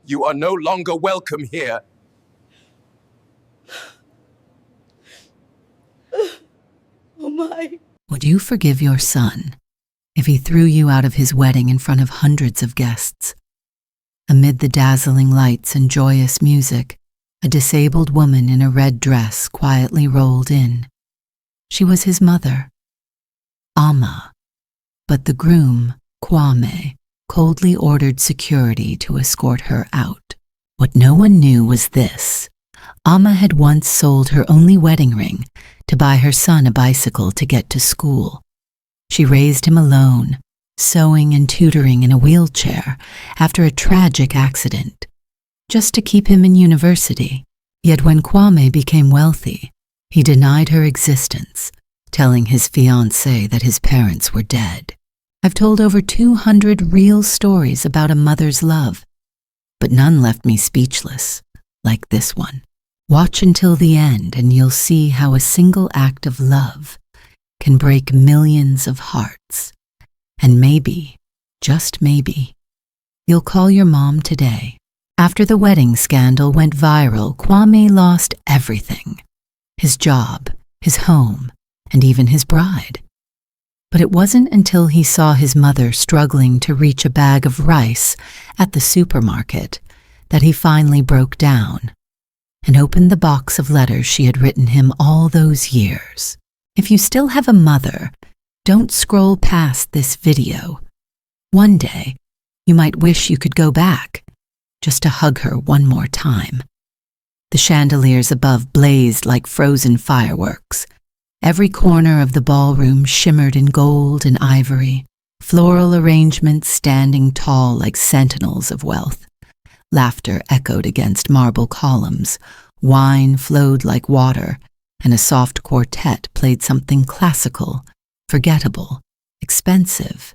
You are no longer welcome here. Oh my. Would you forgive your son if he threw you out of his wedding in front of hundreds of guests? Amid the dazzling lights and joyous music, a disabled woman in a red dress quietly rolled in. She was his mother, Amma, but the groom, Kwame, coldly ordered security to escort her out. What no one knew was this. Amma had once sold her only wedding ring to buy her son a bicycle to get to school. She raised him alone, sewing and tutoring in a wheelchair after a tragic accident, just to keep him in university. Yet when Kwame became wealthy, he denied her existence, telling his fiancée that his parents were dead. I've told over 200 real stories about a mother's love, but none left me speechless, like this one. Watch until the end and you'll see how a single act of love can break millions of hearts. And maybe, just maybe, you'll call your mom today. After the wedding scandal went viral, Kwame lost everything. His job, his home, and even his bride. But it wasn't until he saw his mother struggling to reach a bag of rice at the supermarket that he finally broke down and opened the box of letters she had written him all those years. If you still have a mother, don't scroll past this video. One day, you might wish you could go back, just to hug her one more time. The chandeliers above blazed like frozen fireworks. Every corner of the ballroom shimmered in gold and ivory, floral arrangements standing tall like sentinels of wealth. Laughter echoed against marble columns, wine flowed like water, and a soft quartet played something classical, forgettable, expensive.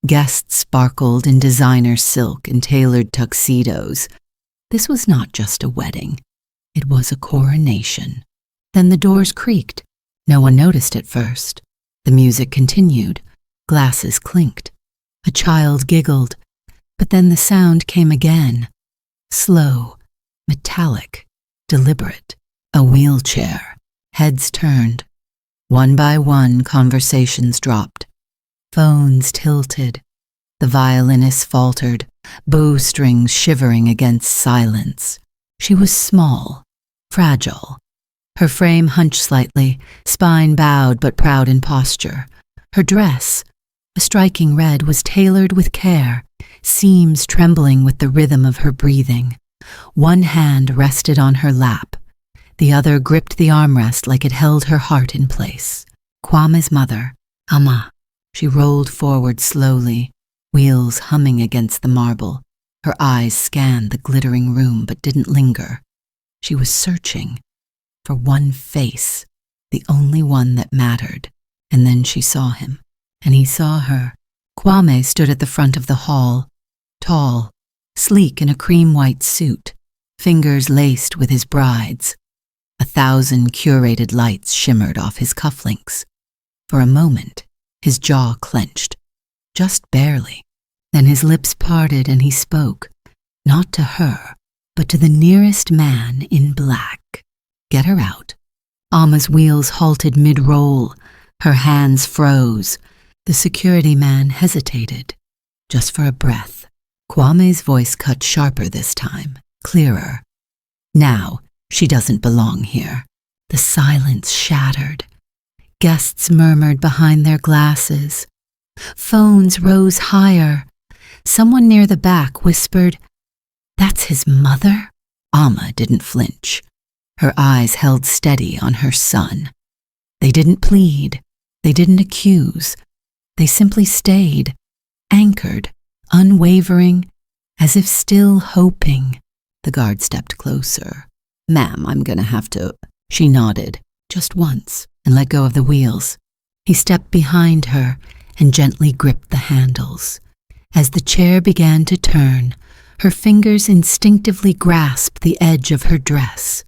Guests sparkled in designer silk and tailored tuxedos. This was not just a wedding. It was a coronation. Then the doors creaked. No one noticed at first. The music continued. Glasses clinked. A child giggled. But then the sound came again. Slow, metallic, deliberate. A wheelchair. Heads turned. One by one, conversations dropped. Phones tilted. The violinist faltered, bowstrings shivering against silence. She was small, fragile. Her frame hunched slightly, spine bowed but proud in posture. Her dress, a striking red, was tailored with care, seams trembling with the rhythm of her breathing. One hand rested on her lap. The other gripped the armrest like it held her heart in place. Kwame's mother, Amma. She rolled forward slowly, wheels humming against the marble. Her eyes scanned the glittering room but didn't linger. She was searching for one face, the only one that mattered. And then she saw him, and he saw her. Kwame stood at the front of the hall, tall, sleek in a cream-white suit, fingers laced with his bride's. 1,000 curated lights shimmered off his cufflinks. For a moment, his jaw clenched, just barely. Then his lips parted and he spoke, not to her, but to the nearest man in black. Get her out. Amma's wheels halted mid-roll. Her hands froze. The security man hesitated, just for a breath. Kwame's voice cut sharper this time, clearer. Now, she doesn't belong here. The silence shattered. Guests murmured behind their glasses. Phones rose higher. Someone near the back whispered, "That's his mother?" Amma didn't flinch. Her eyes held steady on her son. They didn't plead. They didn't accuse. They simply stayed, anchored, unwavering, as if still hoping. The guard stepped closer. "Ma'am, I'm gonna have to..." She nodded, just once, and let go of the wheels. He stepped behind her and gently gripped the handles. As the chair began to turn, her fingers instinctively grasped the edge of her dress.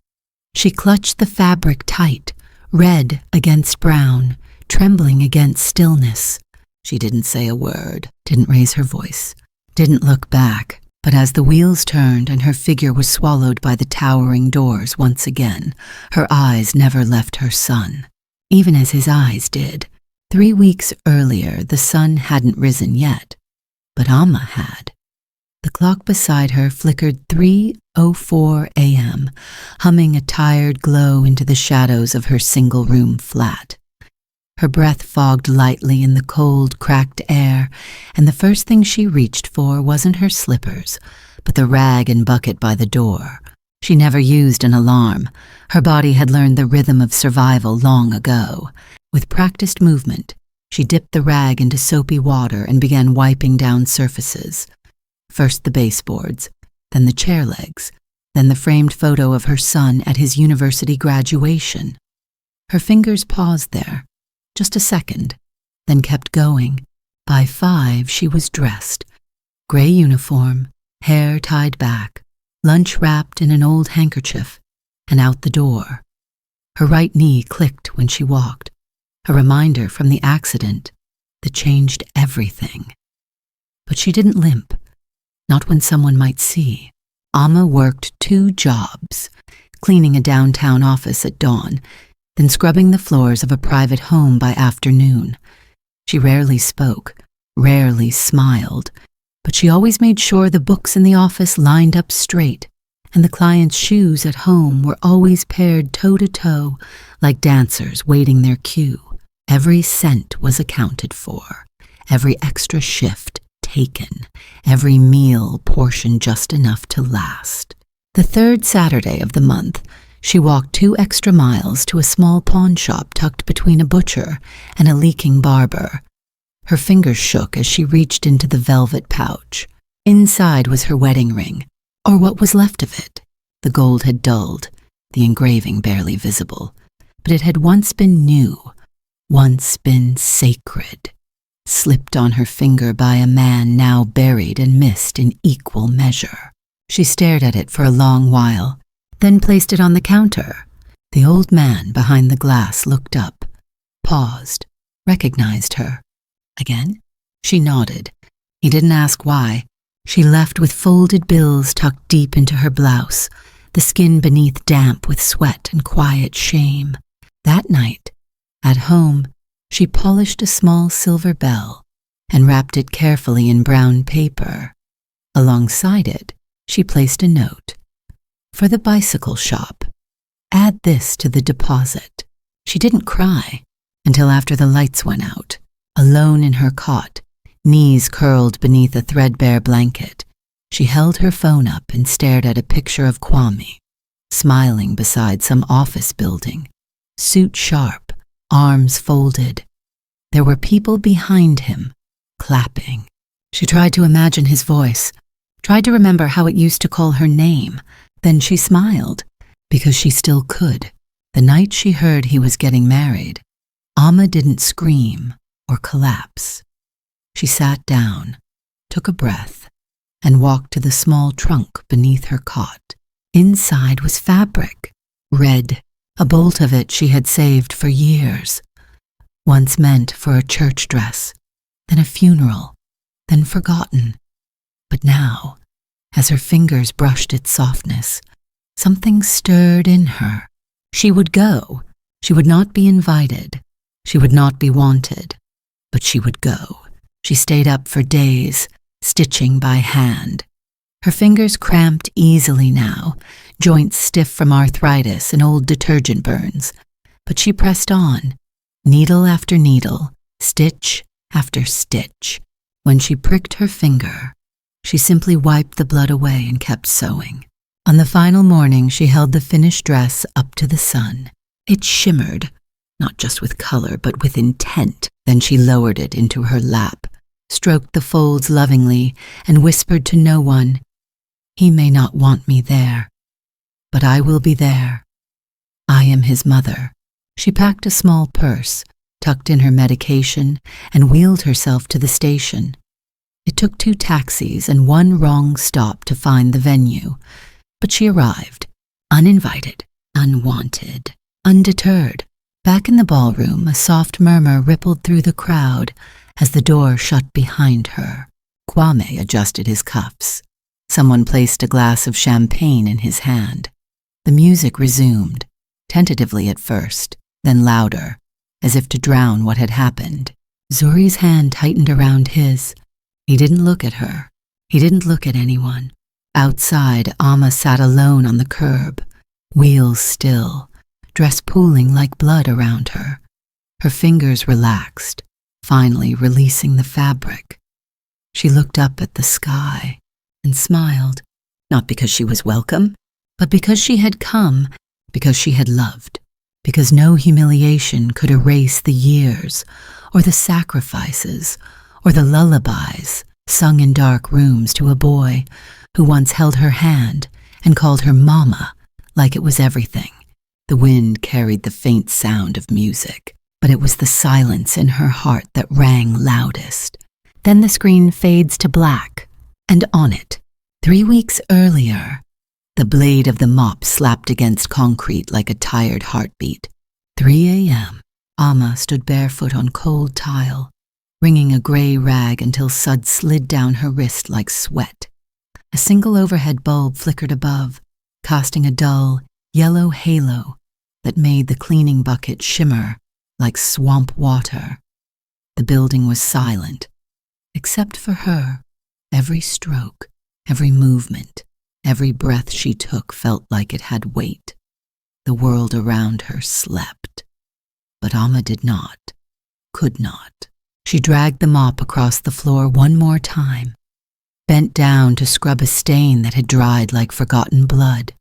She clutched the fabric tight, red against brown, trembling against stillness. She didn't say a word, didn't raise her voice, didn't look back, But as the wheels turned and her figure was swallowed by the towering doors once again, her eyes never left her son, even as his eyes did. 3 weeks earlier, the sun hadn't risen yet, but Amma had. The clock beside her flickered 3:04 a.m., humming a tired glow into the shadows of her single-room flat. Her breath fogged lightly in the cold, cracked air, and the first thing she reached for wasn't her slippers, but the rag and bucket by the door. She never used an alarm. Her body had learned the rhythm of survival long ago. With practiced movement, she dipped the rag into soapy water and began wiping down surfaces. First the baseboards, then the chair legs, then the framed photo of her son at his university graduation. Her fingers paused there, just a second, then kept going. By 5, she was dressed. Gray uniform, hair tied back, lunch wrapped in an old handkerchief, and out the door. Her right knee clicked when she walked, a reminder from the accident that changed everything. But she didn't limp, not when someone might see. Amma worked 2 jobs, cleaning a downtown office at dawn, then scrubbing the floors of a private home by afternoon. She rarely spoke, rarely smiled, but she always made sure the books in the office lined up straight, and the clients' shoes at home were always paired toe-to-toe, like dancers waiting their cue. Every cent was accounted for, every extra shift taken, every meal portioned just enough to last. The 3rd Saturday of the month, she walked 2 extra miles to a small pawn shop tucked between a butcher and a leaking barber. Her fingers shook as she reached into the velvet pouch. Inside was her wedding ring, or what was left of it. The gold had dulled, the engraving barely visible, but it had once been new, once been sacred, slipped on her finger by a man now buried and missed in equal measure. She stared at it for a long while, then placed it on the counter. The old man behind the glass looked up, paused, recognized her. Again? She nodded. He didn't ask why. She left with folded bills tucked deep into her blouse, the skin beneath damp with sweat and quiet shame. That night, at home, she polished a small silver bell and wrapped it carefully in brown paper. Alongside it, she placed a note. For the bicycle shop. Add this to the deposit. She didn't cry until after the lights went out, alone in her cot, knees curled beneath a threadbare blanket. She held her phone up and stared at a picture of Kwame, smiling beside some office building, suit sharp, arms folded. There were people behind him, clapping. She tried to imagine his voice, tried to remember how it used to call her name. Then she smiled, because she still could. The night she heard he was getting married, Amma didn't scream or collapse. She sat down, took a breath, and walked to the small trunk beneath her cot. Inside was fabric, red, a bolt of it she had saved for years. Once meant for a church dress, then a funeral, then forgotten. But now, as her fingers brushed its softness, something stirred in her. She would go. She would not be invited. She would not be wanted. But she would go. She stayed up for days, stitching by hand. Her fingers cramped easily now, joints stiff from arthritis and old detergent burns. But she pressed on, needle after needle, stitch after stitch. When she pricked her finger, she simply wiped the blood away and kept sewing. On the final morning, she held the finished dress up to the sun. It shimmered, not just with color, but with intent. Then she lowered it into her lap, stroked the folds lovingly, and whispered to no one, "He may not want me there, but I will be there. I am his mother." She packed a small purse, tucked in her medication, and wheeled herself to the station. It took 2 taxis and 1 wrong stop to find the venue, but she arrived, uninvited, unwanted, undeterred. Back in the ballroom, a soft murmur rippled through the crowd as the door shut behind her. Kwame adjusted his cuffs. Someone placed a glass of champagne in his hand. The music resumed, tentatively at first, then louder, as if to drown what had happened. Zuri's hand tightened around his. He didn't look at her. He didn't look at anyone. Outside, Amma sat alone on the curb, wheels still, dress pooling like blood around her. Her fingers relaxed, finally releasing the fabric. She looked up at the sky and smiled, not because she was welcome, but because she had come, because she had loved, because no humiliation could erase the years, or the sacrifices, or the lullabies sung in dark rooms to a boy who once held her hand and called her Mama like it was everything. The wind carried the faint sound of music, but it was the silence in her heart that rang loudest. Then the screen fades to black, and on it, 3 weeks earlier, the blade of the mop slapped against concrete like a tired heartbeat. 3 a.m. Amma stood barefoot on cold tile, wringing a gray rag until suds slid down her wrist like sweat. A single overhead bulb flickered above, casting a dull, yellow halo that made the cleaning bucket shimmer like swamp water. The building was silent, except for her. Every stroke, every movement, every breath she took felt like it had weight. The world around her slept. But Amma did not, could not. She dragged the mop across the floor one more time, bent down to scrub a stain that had dried like forgotten blood.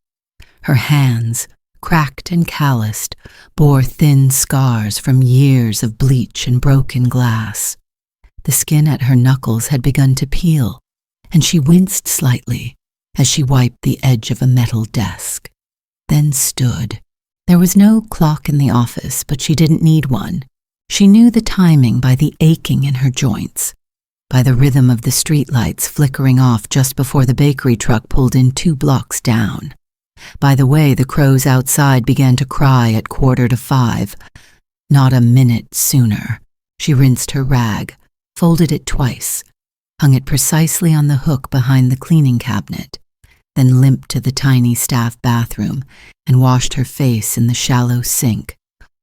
Her hands, cracked and calloused, bore thin scars from years of bleach and broken glass. The skin at her knuckles had begun to peel, and she winced slightly as she wiped the edge of a metal desk, then stood. There was no clock in the office, but she didn't need one. She knew the timing by the aching in her joints, by the rhythm of the streetlights flickering off just before the bakery truck pulled in 2 blocks down, by the way the crows outside began to cry at 4:45. Not a minute sooner. She rinsed her rag, folded it twice, hung it precisely on the hook behind the cleaning cabinet, then limped to the tiny staff bathroom and washed her face in the shallow sink,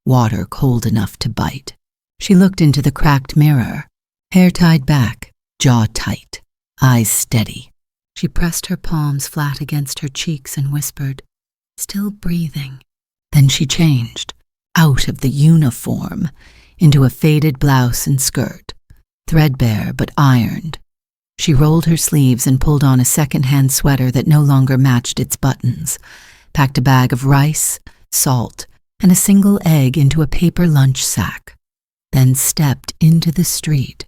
water cold enough to bite. She looked into the cracked mirror, hair tied back, jaw tight, eyes steady. She pressed her palms flat against her cheeks and whispered, "Still breathing." Then she changed, out of the uniform, into a faded blouse and skirt, threadbare but ironed. She rolled her sleeves and pulled on a second-hand sweater that no longer matched its buttons, packed a bag of rice, salt, and a single egg into a paper lunch sack, then stepped into the street,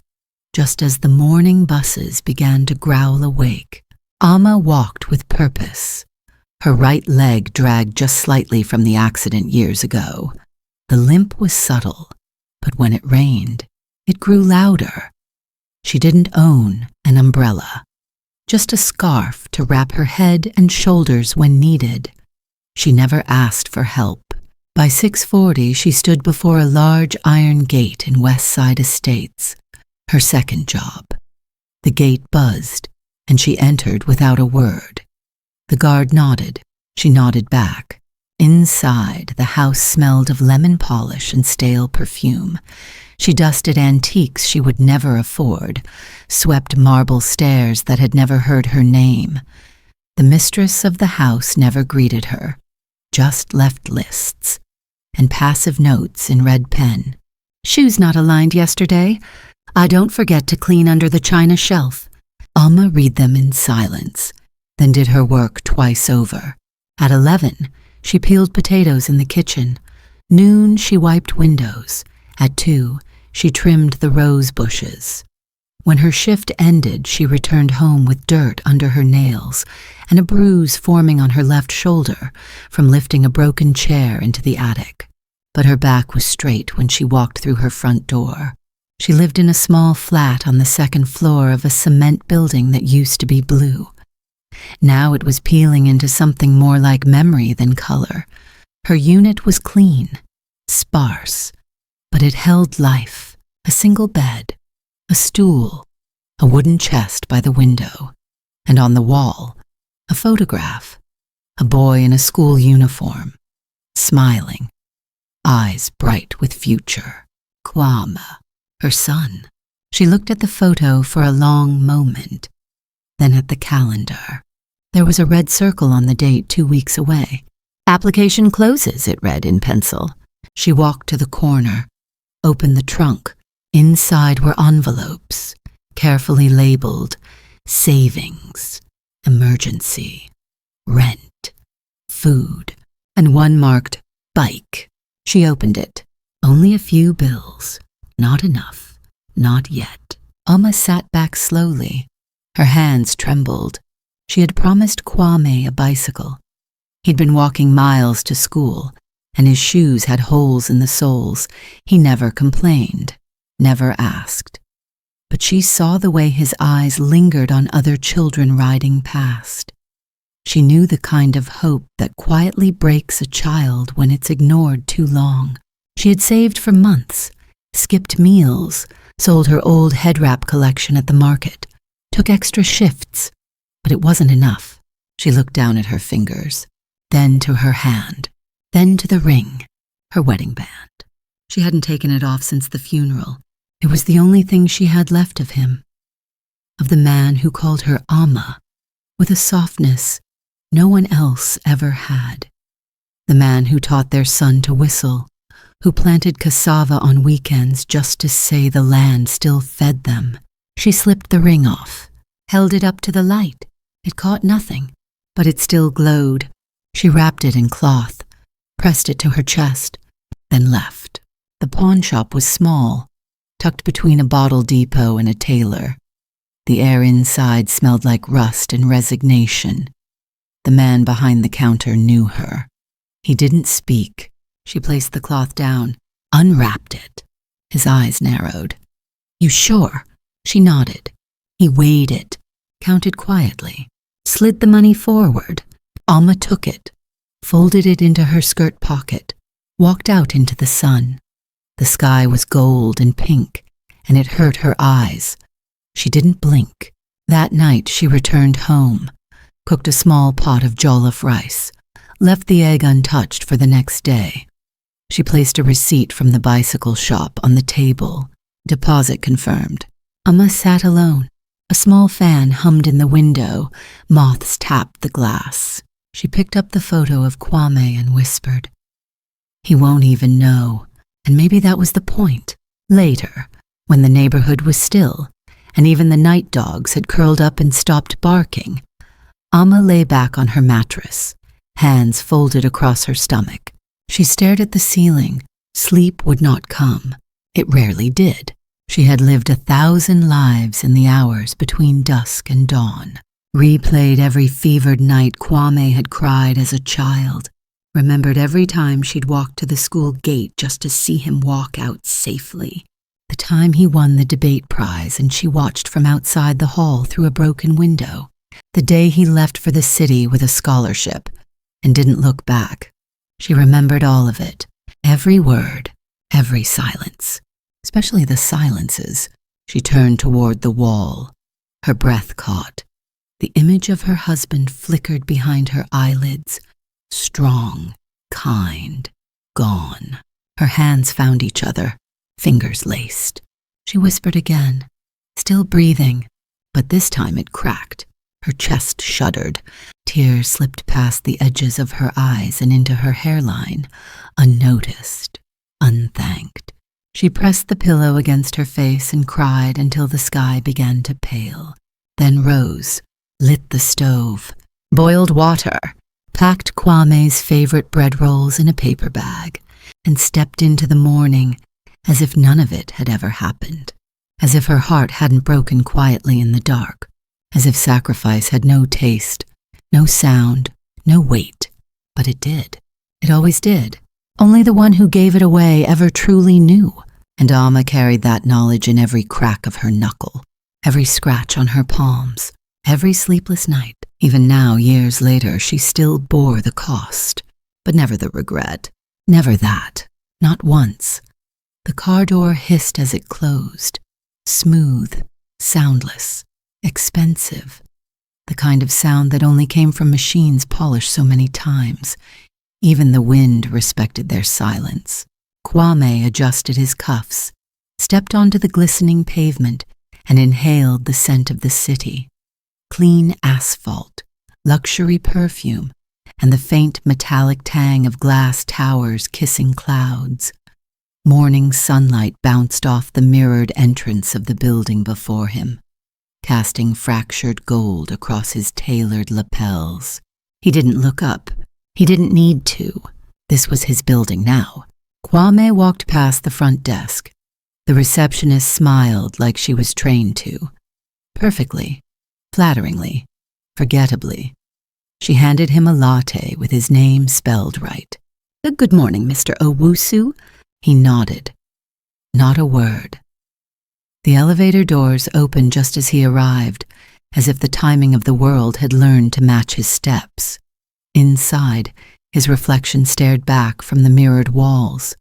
just as the morning buses began to growl awake. Amma walked with purpose. Her right leg dragged just slightly from the accident years ago. The limp was subtle, but when it rained, it grew louder. She didn't own an umbrella, just a scarf to wrap her head and shoulders when needed. She never asked for help. By 6:40, she stood before a large iron gate in West Side Estates, her second job. The gate buzzed, and she entered without a word. The guard nodded. She nodded back. Inside, the house smelled of lemon polish and stale perfume. She dusted antiques she would never afford, swept marble stairs that had never heard her name. The mistress of the house never greeted her, just left lists and passive notes in red pen. "Shoes not aligned yesterday. I don't forget to clean under the china shelf." Alma read them in silence, then did her work twice over. At 11, she peeled potatoes in the kitchen. Noon, she wiped windows. At 2, she trimmed the rose bushes. When her shift ended, she returned home with dirt under her nails and a bruise forming on her left shoulder from lifting a broken chair into the attic. But her back was straight when she walked through her front door. She lived in a small flat on the second floor of a cement building that used to be blue. Now it was peeling into something more like memory than color. Her unit was clean, sparse, but it held life. A single bed, a stool, a wooden chest by the window. and on the wall, a photograph, a boy in a school uniform, smiling, eyes bright with future. Kwame, her son. She looked at the photo for a long moment, then at the calendar. There was a red circle on the date 2 weeks away. Application closes, it read in pencil. She walked to the corner, opened the trunk. Inside were envelopes, carefully labeled savings, emergency, rent, food, and one marked bike. She opened it. Only a few bills. Not enough. Not yet. Amma sat back slowly. Her hands trembled. She had promised Kwame a bicycle. He'd been walking miles to school, and his shoes had holes in the soles. He never complained, never asked. But she saw the way his eyes lingered on other children riding past. She knew the kind of hope that quietly breaks a child when it's ignored too long. She had saved for months, skipped meals, sold her old head wrap collection at the market, took extra shifts, but it wasn't enough. She looked down at her fingers, then to her hand, then to the ring, her wedding band. She hadn't taken it off since the funeral. It was the only thing she had left of him, of the man who called her Amma, with a softness no one else ever had. The man who taught their son to whistle, who planted cassava on weekends just to say the land still fed them. She slipped the ring off, held it up to the light. It caught nothing, but it still glowed. She wrapped it in cloth, pressed it to her chest, then left. The pawn shop was small, tucked between a bottle depot and a tailor. The air inside smelled like rust and resignation. The man behind the counter knew her. He didn't speak. She placed the cloth down, unwrapped it. His eyes narrowed. "You sure?" She nodded. He weighed it, counted quietly, slid the money forward. Alma took it, folded it into her skirt pocket, walked out into the sun. The sky was gold and pink, and it hurt her eyes. She didn't blink. That night she returned home, cooked a small pot of jollof rice, left the egg untouched for the next day. She placed a receipt from the bicycle shop on the table. Deposit confirmed. Amma sat alone. A small fan hummed in the window. Moths tapped the glass. She picked up the photo of Kwame and whispered, "He won't even know." And maybe that was the point. Later, when the neighborhood was still, and even the night dogs had curled up and stopped barking, Amma lay back on her mattress, hands folded across her stomach. She stared at the ceiling. Sleep would not come. It rarely did. She had lived 1,000 lives in the hours between dusk and dawn, replayed every fevered night Kwame had cried as a child, remembered every time she'd walked to the school gate just to see him walk out safely, the time he won the debate prize and she watched from outside the hall through a broken window, the day he left for the city with a scholarship and didn't look back. She remembered all of it, every word, every silence, especially the silences. She turned toward the wall. Her breath caught. The image of her husband flickered behind her eyelids, strong, kind, gone. Her hands found each other, fingers laced. She whispered again, still breathing, but this time it cracked. Her chest shuddered. Tears slipped past the edges of her eyes and into her hairline, unnoticed, unthanked. She pressed the pillow against her face and cried until the sky began to pale, then rose, lit the stove, boiled water, packed Kwame's favorite bread rolls in a paper bag, and stepped into the morning as if none of it had ever happened, as if her heart hadn't broken quietly in the dark, as if sacrifice had no taste, no sound, no weight. But it did. It always did. Only the one who gave it away ever truly knew, and Amma carried that knowledge in every crack of her knuckle, every scratch on her palms, every sleepless night. Even now, years later, she still bore the cost, but never the regret. Never that. Not once. The car door hissed as it closed, smooth, soundless, expensive. the kind of sound that only came from machines polished so many times. Even the wind respected their silence. Kwame adjusted his cuffs, stepped onto the glistening pavement, and inhaled the scent of the city. Clean asphalt, luxury perfume, and the faint metallic tang of glass towers kissing clouds. Morning sunlight bounced off the mirrored entrance of the building before him, casting fractured gold across his tailored lapels. He didn't look up. He didn't need to. This was his building now. Kwame walked past the front desk. The receptionist smiled like she was trained to. Perfectly, flatteringly, forgettably. She handed him a latte with his name spelled right. "Good morning, Mr. Owusu." He nodded. Not a word. The elevator doors opened just as he arrived, as if the timing of the world had learned to match his steps. Inside, his reflection stared back from the mirrored walls.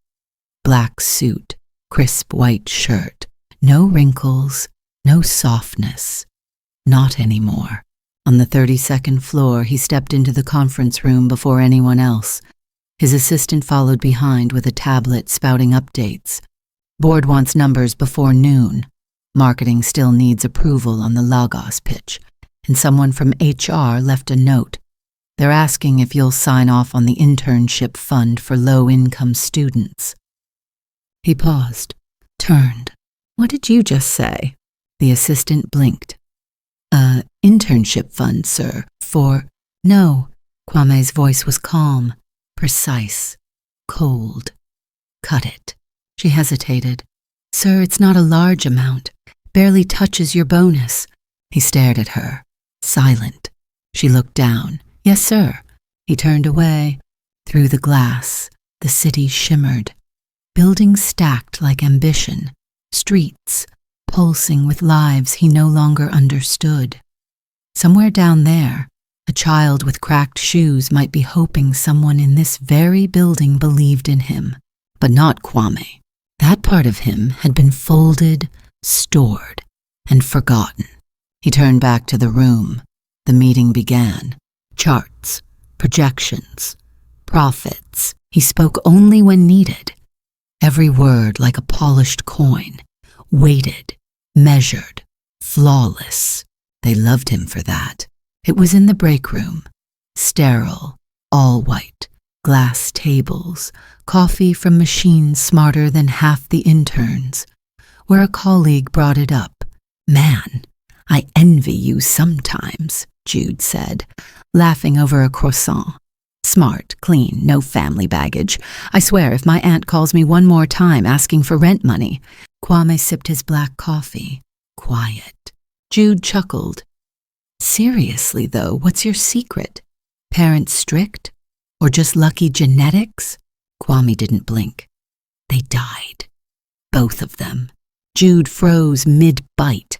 Black suit, crisp white shirt, no wrinkles, no softness. Not anymore. On the 32nd floor, he stepped into the conference room before anyone else. His assistant followed behind with a tablet spouting updates. Board wants numbers before noon. Marketing still needs approval on the Lagos pitch, and someone from HR left a note. They're asking if you'll sign off on the internship fund for low-income students. He paused, turned. "What did you just say?" The assistant blinked. Internship fund, sir, for—" "No." Kwame's voice was calm, precise, cold. "Cut it." She hesitated. "Sir, it's not a large amount. Barely touches your bonus." He stared at her, silent. She looked down. "Yes, sir." He turned away. Through the glass, the city shimmered. Buildings stacked like ambition. Streets, pulsing with lives he no longer understood. Somewhere down there, a child with cracked shoes might be hoping someone in this very building believed in him. But not Kwame. That part of him had been folded, stored, and forgotten. He turned back to the room. The meeting began. Charts, projections, profits. He spoke only when needed. Every word like a polished coin, weighted, measured, flawless. They loved him for that. It was in the break room. Sterile, all white, glass tables, coffee from machines smarter than half the interns, where a colleague brought it up. "Man, I envy you sometimes," Jude said, laughing over a croissant. "Smart, clean, no family baggage. I swear if my aunt calls me one more time asking for rent money." Kwame sipped his black coffee. Quiet. Jude chuckled. "Seriously, though, what's your secret? Parents strict? Or just lucky genetics?" Kwame didn't blink. "They died. Both of them." Jude froze mid-bite.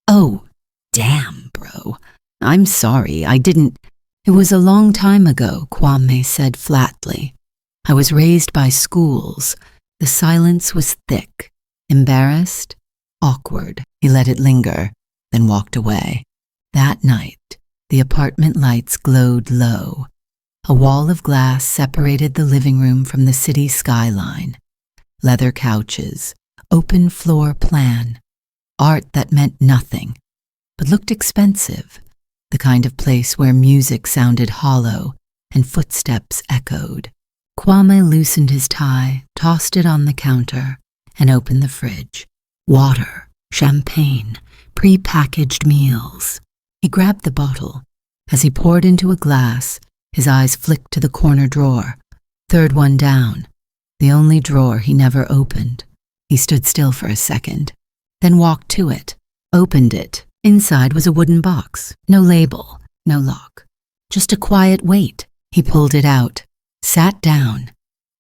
"Oh, damn, bro. I'm sorry, I didn't—" "It was a long time ago," Kwame said flatly. "I was raised by schools." The silence was thick, embarrassed, awkward. He let it linger, then walked away. That night, the apartment lights glowed low. A wall of glass separated the living room from the city skyline. Leather couches, open floor plan, art that meant nothing, but looked expensive, the kind of place where music sounded hollow and footsteps echoed. Kwame loosened his tie, tossed it on the counter, and opened the fridge. Water, champagne, pre-packaged meals. He grabbed the bottle. As he poured into a glass, his eyes flicked to the corner drawer. Third one down. The only drawer he never opened. He stood still for a second, then walked to it, opened it. Inside was a wooden box. No label, no lock. Just a quiet weight. He pulled it out, sat down,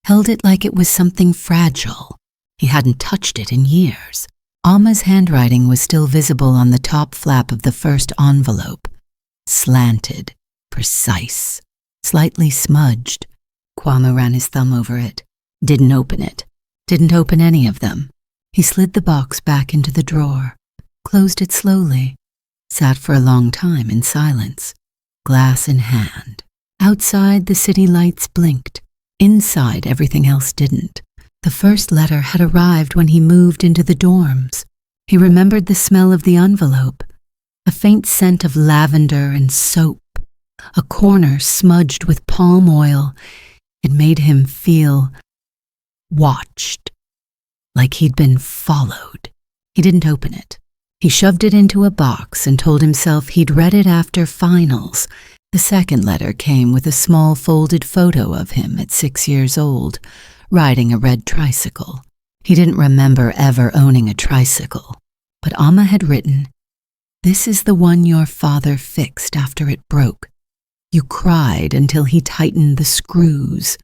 held it like it was something fragile. He hadn't touched it in years. Alma's handwriting was still visible on the top flap of the first envelope. Slanted, precise, slightly smudged. Kwame ran his thumb over it. Didn't open it. Didn't open any of them. He slid the box back into the drawer, closed it slowly. sat for a long time in silence, glass in hand. Outside, the city lights blinked. Inside, everything else didn't. The first letter had arrived when he moved into the dorms. He remembered the smell of the envelope, a faint scent of lavender and soap, a corner smudged with palm oil. It made him feel watched, like he'd been followed. He didn't open it. He shoved it into a box and told himself he'd read it after finals. The second letter came with a small folded photo of him at 6 years old, riding a red tricycle. He didn't remember ever owning a tricycle, but Amma had written, "This is the one your father fixed after it broke. You cried until he tightened the screws."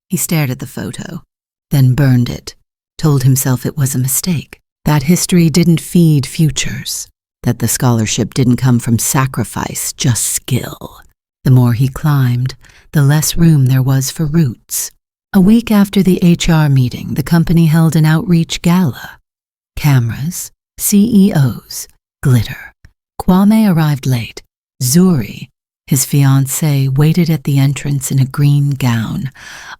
He stared at the photo, then burned it, told himself it was a mistake, that history didn't feed futures, that the scholarship didn't come from sacrifice, just skill. The more he climbed, the less room there was for roots. A week after the HR meeting, the company held an outreach gala. Cameras, CEOs, glitter. Kwame arrived late. Zuri, his fiancée, waited at the entrance in a green gown,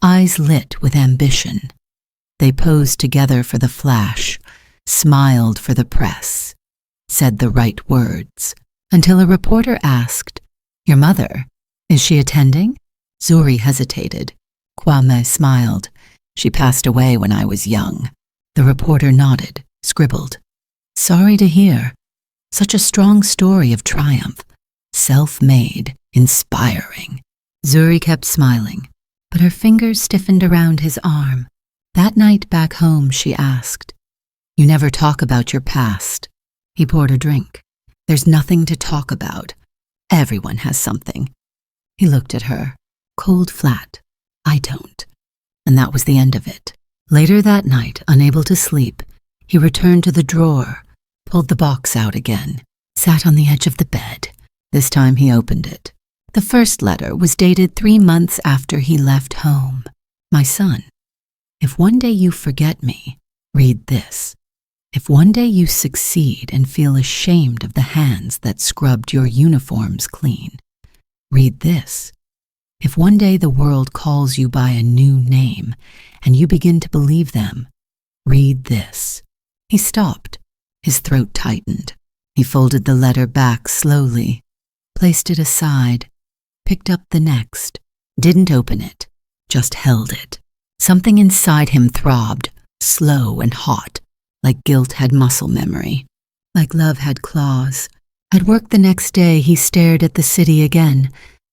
eyes lit with ambition. They posed together for the flash, smiled for the press, said the right words, until a reporter asked, "Your mother, is she attending?" Zuri hesitated. Kwame smiled. "She passed away when I was young." The reporter nodded, scribbled. "Sorry to hear. Such a strong story of triumph. Self-made, inspiring." Zuri kept smiling, but her fingers stiffened around his arm. That night back home, she asked, "You never talk about your past." He poured a drink. "There's nothing to talk about. Everyone has something." He looked at her, cold flat. "I don't." And that was the end of it. Later that night, unable to sleep, he returned to the drawer, pulled the box out again, sat on the edge of the bed. This time he opened it. The first letter was dated 3 months after he left home. "My son, if one day you forget me, read this. If one day you succeed and feel ashamed of the hands that scrubbed your uniforms clean, read this. If one day the world calls you by a new name and you begin to believe them, read this." He stopped. His throat tightened. He folded the letter back slowly, placed it aside, picked up the next, didn't open it, just held it. Something inside him throbbed, slow and hot, like guilt had muscle memory, like love had claws. At work the next day, he stared at the city again,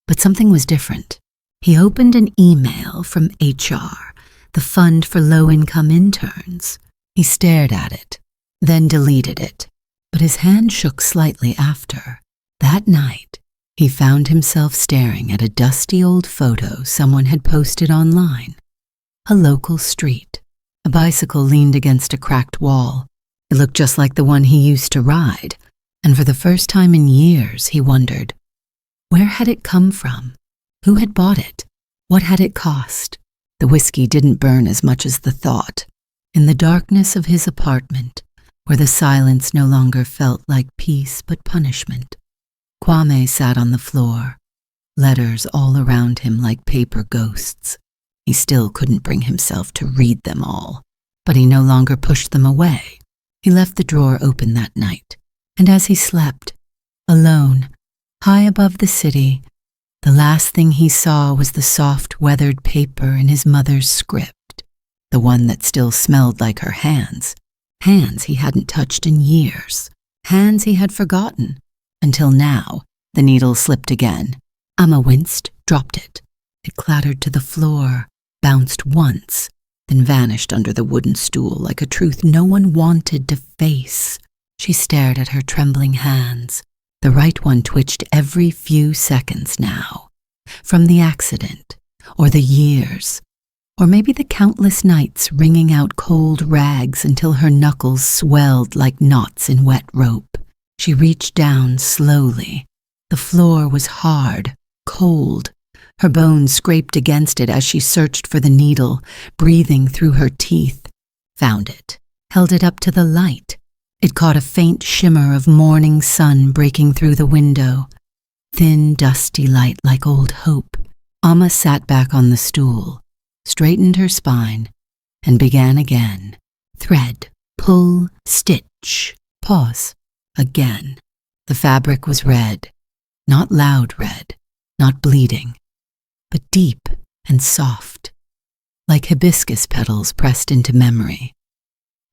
but something was different. He opened an email from HR, the Fund for Low-Income Interns. He stared at it, then deleted it, but his hand shook slightly after. That night, he found himself staring at a dusty old photo someone had posted online. A local street. A bicycle leaned against a cracked wall. It looked just like the one he used to ride, and for the first time in years, he wondered, where had it come from? Who had bought it? What had it cost? The whiskey didn't burn as much as the thought. In the darkness of his apartment, where the silence no longer felt like peace but punishment, Kwame sat on the floor, letters all around him like paper ghosts. He still couldn't bring himself to read them all, but he no longer pushed them away. He left the drawer open that night, and as he slept, alone, high above the city, the last thing he saw was the soft, weathered paper in his mother's script, the one that still smelled like her hands, hands he hadn't touched in years, hands he had forgotten, until now the needle slipped again. Amma winced, dropped it. It clattered to the floor, bounced once, then vanished under the wooden stool like a truth no one wanted to face. She stared at her trembling hands. The right one twitched every few seconds now, from the accident, or the years, or maybe the countless nights wringing out cold rags until her knuckles swelled like knots in wet rope. She reached down slowly. The floor was hard, cold. Her bones scraped against it as she searched for the needle, breathing through her teeth. Found it, held it up to the light. It caught a faint shimmer of morning sun breaking through the window. Thin, dusty light like old hope. Amma sat back on the stool, straightened her spine, and began again. Thread, pull, stitch, pause, again. The fabric was red, not loud red, not bleeding, but deep and soft, like hibiscus petals pressed into memory,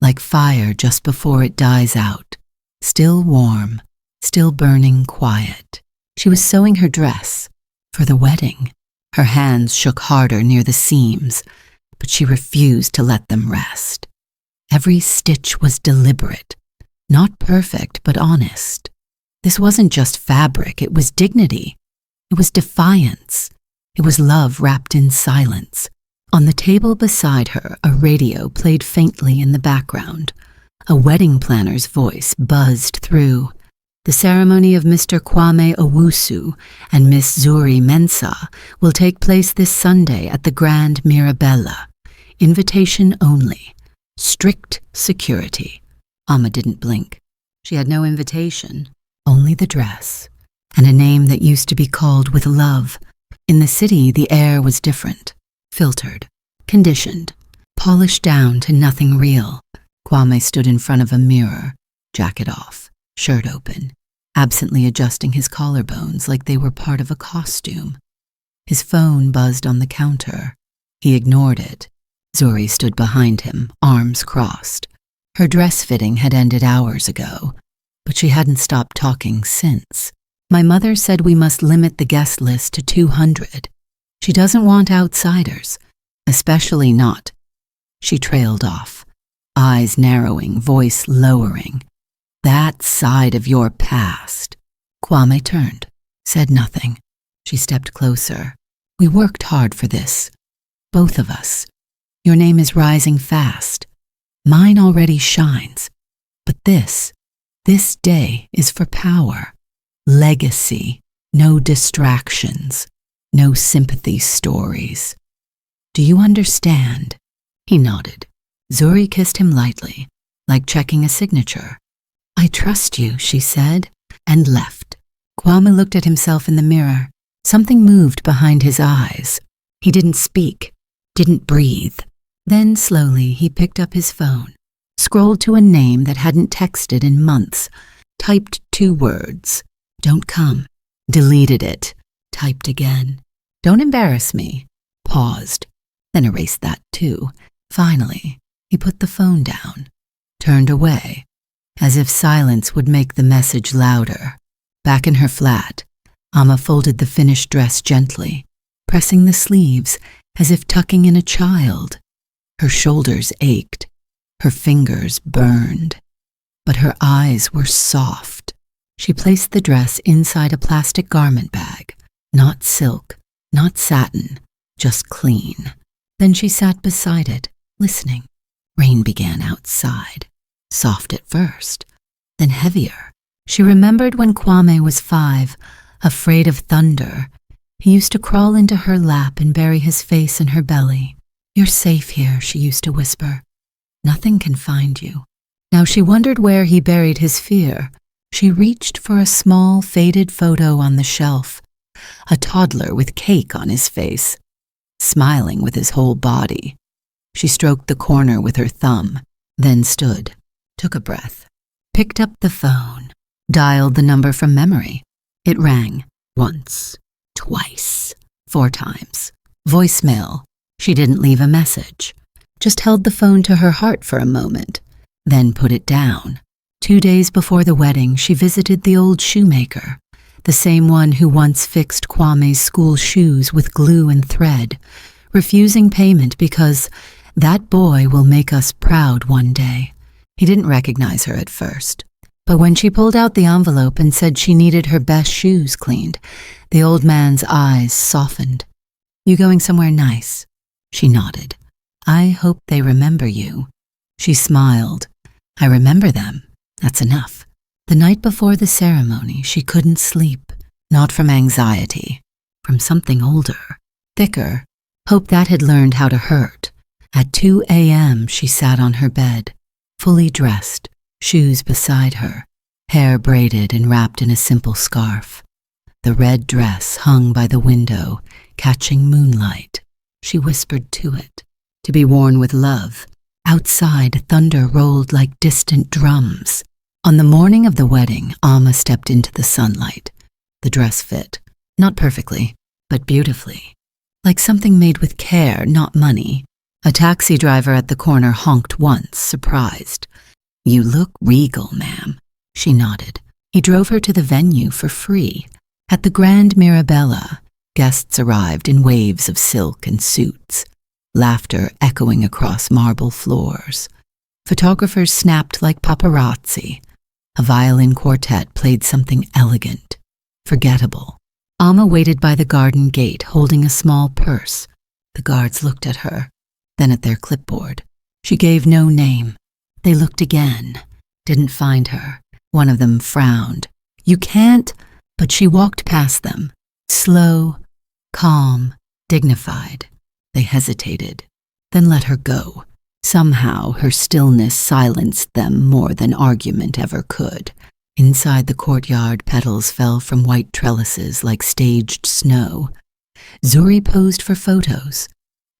like fire just before it dies out, still warm, still burning quiet. She was sewing her dress for the wedding. Her hands shook harder near the seams, but she refused to let them rest. Every stitch was deliberate, not perfect, but honest. This wasn't just fabric, it was dignity. It was defiance. It was love wrapped in silence. On the table beside her, a radio played faintly in the background. A wedding planner's voice buzzed through. The ceremony of Mr. Kwame Owusu and Miss Zuri Mensah will take place this Sunday at the Grand Mirabella. Invitation only. Strict security. Amma didn't blink. She had no invitation, only the dress, and a name that used to be called with love. In the city, the air was different, filtered, conditioned, polished down to nothing real. Kwame stood in front of a mirror, jacket off, shirt open, absently adjusting his collarbones like they were part of a costume. His phone buzzed on the counter. He ignored it. Zuri stood behind him, arms crossed. Her dress fitting had ended hours ago, but she hadn't stopped talking since. My mother said we must limit the guest list to 200. She doesn't want outsiders, especially not. She trailed off, eyes narrowing, voice lowering. That side of your past. Kwame turned, said nothing. She stepped closer. We worked hard for this. Both of us. Your name is rising fast. Mine already shines. But this day is for power. Legacy. No distractions. No sympathy stories. Do you understand? He nodded. Zuri kissed him lightly, like checking a signature. I trust you, she said, and left. Kwame looked at himself in the mirror. Something moved behind his eyes. He didn't speak, didn't breathe. Then slowly he picked up his phone, scrolled to a name that hadn't texted in months, typed 2 words. Don't come. Deleted it. Typed again. Don't embarrass me. Paused. Then erased that too. Finally, he put the phone down, turned away, as if silence would make the message louder. Back in her flat, Amma folded the finished dress gently, pressing the sleeves as if tucking in a child. Her shoulders ached, her fingers burned, but her eyes were soft. She placed the dress inside a plastic garment bag, not silk, not satin, just clean. Then she sat beside it, listening. Rain began outside, soft at first, then heavier. She remembered when Kwame was 5, afraid of thunder. He used to crawl into her lap and bury his face in her belly. You're safe here, she used to whisper. Nothing can find you. Now she wondered where he buried his fear. She reached for a small, faded photo on the shelf. A toddler with cake on his face, smiling with his whole body. She stroked the corner with her thumb, then stood, took a breath, picked up the phone, dialed the number from memory. It rang once, twice, 4 times. Voicemail. She didn't leave a message, just held the phone to her heart for a moment, then put it down. 2 days before the wedding, she visited the old shoemaker, the same one who once fixed Kwame's school shoes with glue and thread, refusing payment because that boy will make us proud one day. He didn't recognize her at first, but when she pulled out the envelope and said she needed her best shoes cleaned, the old man's eyes softened. You going somewhere nice? She nodded. I hope they remember you. She smiled. I remember them. That's enough. The night before the ceremony, she couldn't sleep, not from anxiety, from something older, thicker. Hope that had learned how to hurt. At 2 a.m., she sat on her bed, fully dressed, shoes beside her, hair braided and wrapped in a simple scarf. The red dress hung by the window, catching moonlight. She whispered to it, to be worn with love. Outside, thunder rolled like distant drums. On the morning of the wedding, Amma stepped into the sunlight. The dress fit, not perfectly, but beautifully. Like something made with care, not money. A taxi driver at the corner honked once, surprised. "You look regal, ma'am." She nodded. He drove her to the venue for free. At the Grand Mirabella, guests arrived in waves of silk and suits, laughter echoing across marble floors. Photographers snapped like paparazzi. A violin quartet played something elegant, forgettable. Amma waited by the garden gate, holding a small purse. The guards looked at her, then at their clipboard. She gave no name. They looked again, didn't find her. One of them frowned. "You can't," but she walked past them, slow, calm, dignified. They hesitated, then let her go. Somehow her stillness silenced them more than argument ever could. Inside the courtyard, petals fell from white trellises like staged snow. Zuri posed for photos.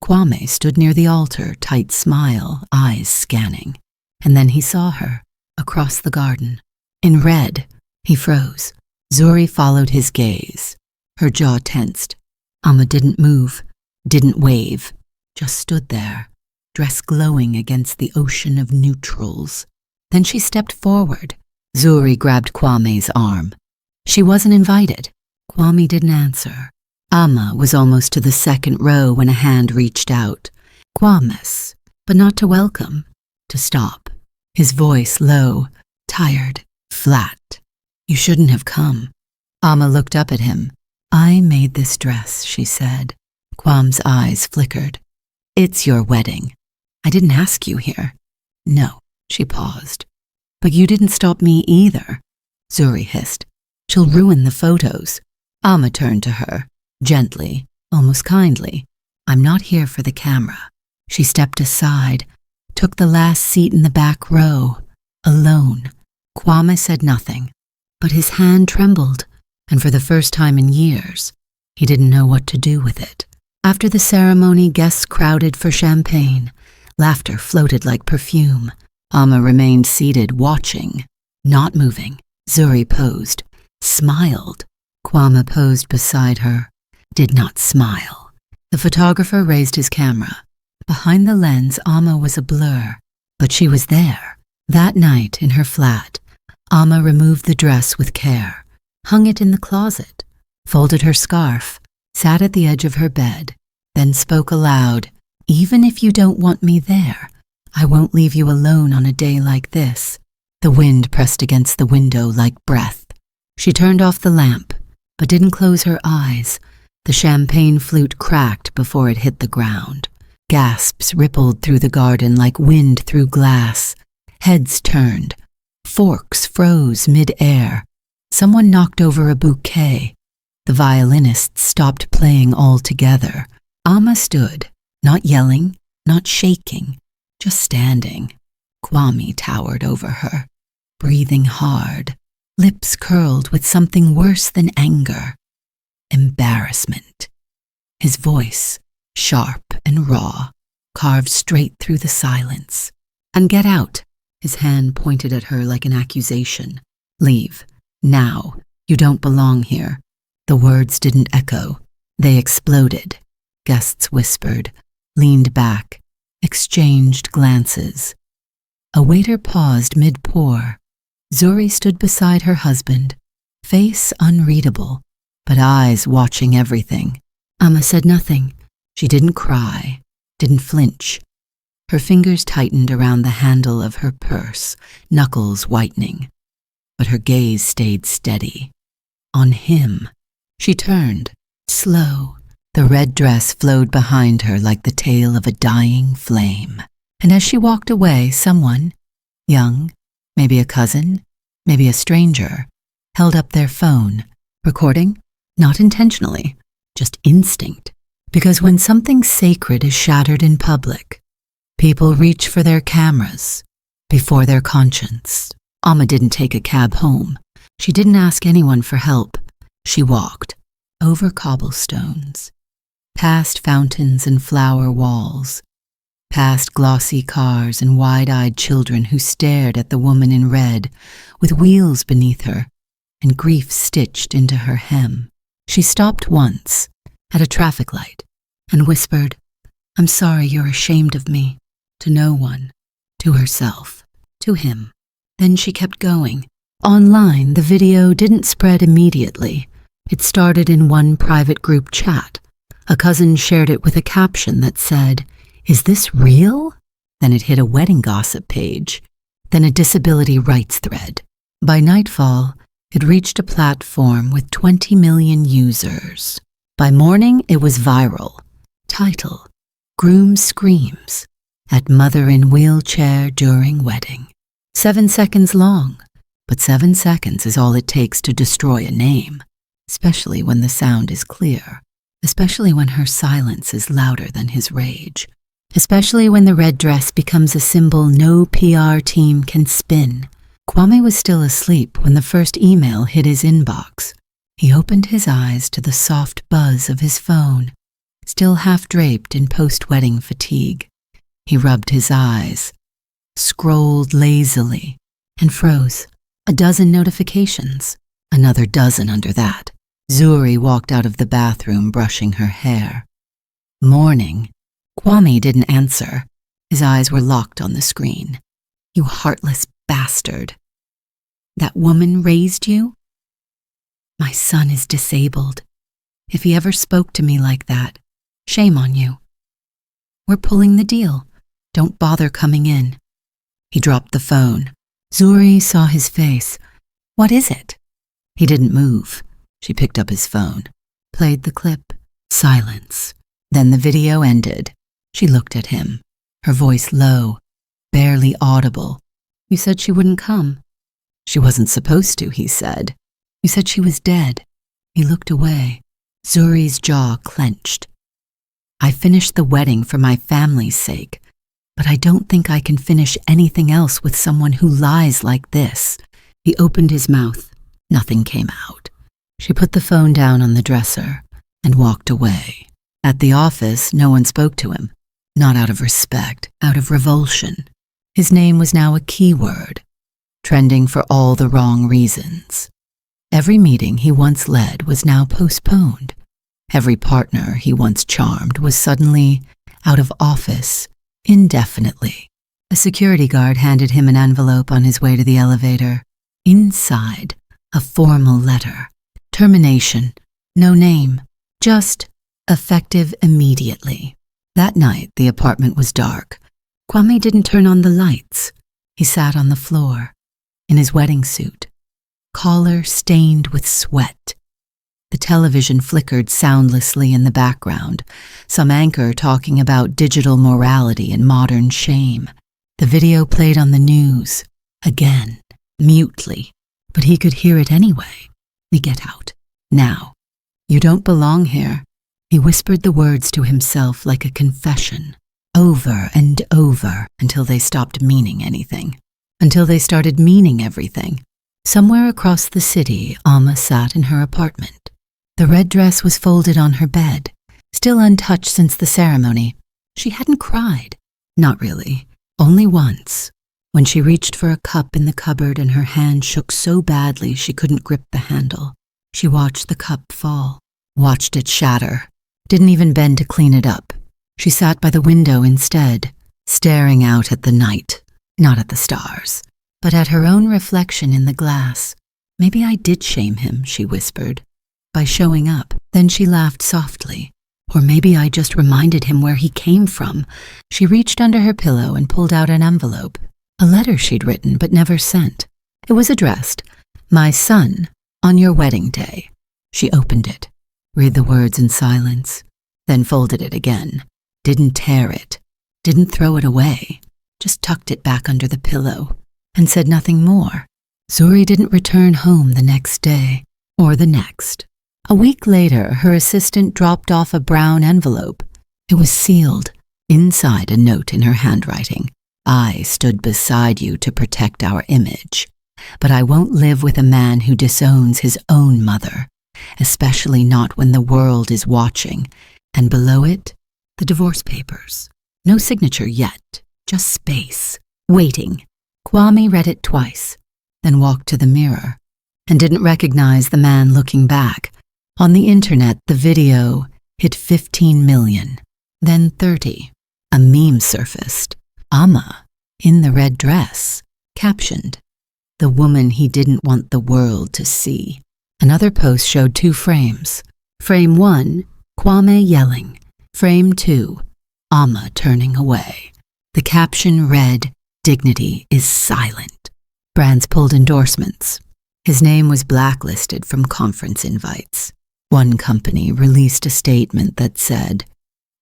Kwame stood near the altar, tight smile, eyes scanning. And then he saw her, across the garden. In red, he froze. Zuri followed his gaze. Her jaw tensed. Amma didn't move, didn't wave, just stood there, dress glowing against the ocean of neutrals. Then she stepped forward. Zuri grabbed Kwame's arm. She wasn't invited. Kwame didn't answer. Amma was almost to the second row when a hand reached out. Kwame's, but not to welcome, to stop. His voice low, tired, flat. "You shouldn't have come." Amma looked up at him. "I made this dress," she said. Kwame's eyes flickered. "It's your wedding. I didn't ask you here." "No," she paused. "But you didn't stop me either," Zuri hissed. "She'll ruin the photos." Amma turned to her, gently, almost kindly. "I'm not here for the camera." She stepped aside, took the last seat in the back row, alone. Kwame said nothing, but his hand trembled, and for the first time in years, he didn't know what to do with it. After the ceremony, guests crowded for champagne. Laughter floated like perfume. Amma remained seated, watching, not moving. Zuri posed, smiled. Kwame posed beside her, did not smile. The photographer raised his camera. Behind the lens, Amma was a blur, but she was there. That night, in her flat, Amma removed the dress with care, hung it in the closet, folded her scarf, sat at the edge of her bed, then spoke aloud, "Even if you don't want me there, I won't leave you alone on a day like this." The wind pressed against the window like breath. She turned off the lamp, but didn't close her eyes. The champagne flute cracked before it hit the ground. Gasps rippled through the garden like wind through glass. Heads turned. Forks froze mid-air. Someone knocked over a bouquet. The violinists stopped playing altogether. Amma stood, not yelling, not shaking, just standing. Kwame towered over her, breathing hard, lips curled with something worse than anger. Embarrassment. His voice, sharp and raw, carved straight through the silence. "And get out." His hand pointed at her like an accusation. "Leave. Now. You don't belong here." The words didn't echo. They exploded. Guests whispered, leaned back, exchanged glances. A waiter paused mid-pour. Zuri stood beside her husband, face unreadable, but eyes watching everything. Amma said nothing. She didn't cry, didn't flinch. Her fingers tightened around the handle of her purse, knuckles whitening. But her gaze stayed steady. On him. She turned, slow. The red dress flowed behind her like the tail of a dying flame. And as she walked away, someone, young, maybe a cousin, maybe a stranger, held up their phone, recording, not intentionally, just instinct. Because when something sacred is shattered in public, people reach for their cameras, before their conscience. Amma didn't take a cab home. She didn't ask anyone for help. She walked over cobblestones, past fountains and flower walls, past glossy cars and wide-eyed children who stared at the woman in red with wheels beneath her and grief stitched into her hem. She stopped once at a traffic light and whispered, "I'm sorry you're ashamed of me," to no one, to herself, to him. Then she kept going. Online, the video didn't spread immediately. It started in one private group chat. A cousin shared it with a caption that said, "Is this real?" Then it hit a wedding gossip page, then a disability rights thread. By nightfall, it reached a platform with 20 million users. By morning, it was viral. Title: Groom Screams at Mother in Wheelchair During Wedding. 7 seconds long, but 7 seconds is all it takes to destroy a name, especially when the sound is clear, especially when her silence is louder than his rage, especially when the red dress becomes a symbol no PR team can spin. Kwame was still asleep when the first email hit his inbox. He opened his eyes to the soft buzz of his phone, still half draped in post-wedding fatigue. He rubbed his eyes, scrolled lazily, and froze. A dozen notifications, another dozen under that. Zuri walked out of the bathroom brushing her hair. Morning. Kwame didn't answer. His eyes were locked on the screen. "You heartless bastard. That woman raised you? My son is disabled. If he ever spoke to me like that, shame on you. We're pulling the deal. Don't bother coming in." He dropped the phone. Zuri saw his face. "What is it?" He didn't move. She picked up his phone, played the clip. Silence. Then the video ended. She looked at him, her voice low, barely audible. "You said she wouldn't come." "She wasn't supposed to," he said. "You said she was dead." He looked away. Zuri's jaw clenched. "I finished the wedding for my family's sake, but I don't think I can finish anything else with someone who lies like this." He opened his mouth. Nothing came out. She put the phone down on the dresser and walked away. At the office, no one spoke to him. Not out of respect, out of revulsion. His name was now a keyword, trending for all the wrong reasons. Every meeting he once led was now postponed. Every partner he once charmed was suddenly out of office indefinitely. A security guard handed him an envelope on his way to the elevator. Inside, a formal letter. Termination. No name. Just effective immediately. That night, the apartment was dark. Kwame didn't turn on the lights. He sat on the floor, in his wedding suit, collar stained with sweat. The television flickered soundlessly in the background, some anchor talking about digital morality and modern shame. The video played on the news, again, mutely, but he could hear it anyway. "We get out. Now. You don't belong here." He whispered the words to himself like a confession, over and over until they stopped meaning anything, until they started meaning everything. Somewhere across the city, Amma sat in her apartment. The red dress was folded on her bed, still untouched since the ceremony. She hadn't cried. Not really. Only once, when she reached for a cup in the cupboard and her hand shook so badly she couldn't grip the handle. She watched the cup fall, watched it shatter, didn't even bend to clean it up. She sat by the window instead, staring out at the night, not at the stars, but at her own reflection in the glass. "Maybe I did shame him," she whispered, "by showing up." Then she laughed softly. "Or maybe I just reminded him where he came from." She reached under her pillow and pulled out an envelope, a letter she'd written but never sent. It was addressed, "My son, on your wedding day." She opened it, read the words in silence, then folded it again. Didn't tear it, didn't throw it away, just tucked it back under the pillow, and said nothing more. Zuri didn't return home the next day, or the next. A week later, her assistant dropped off a brown envelope. It was sealed, inside a note in her handwriting. I stood beside you to protect our image, but I won't live with a man who disowns his own mother, especially not when the world is watching, and below it, the divorce papers. No signature yet, just space, waiting. Kwame read it twice, then walked to the mirror, and didn't recognize the man looking back. On the internet, the video hit 15 million, then 30. A meme surfaced. Amma, in the red dress, captioned, "The woman he didn't want the world to see." Another post showed 2 frames. Frame 1, Kwame yelling. Frame 2, Amma turning away. The caption read, "Dignity is silent." Brands pulled endorsements. His name was blacklisted from conference invites. One company released a statement that said,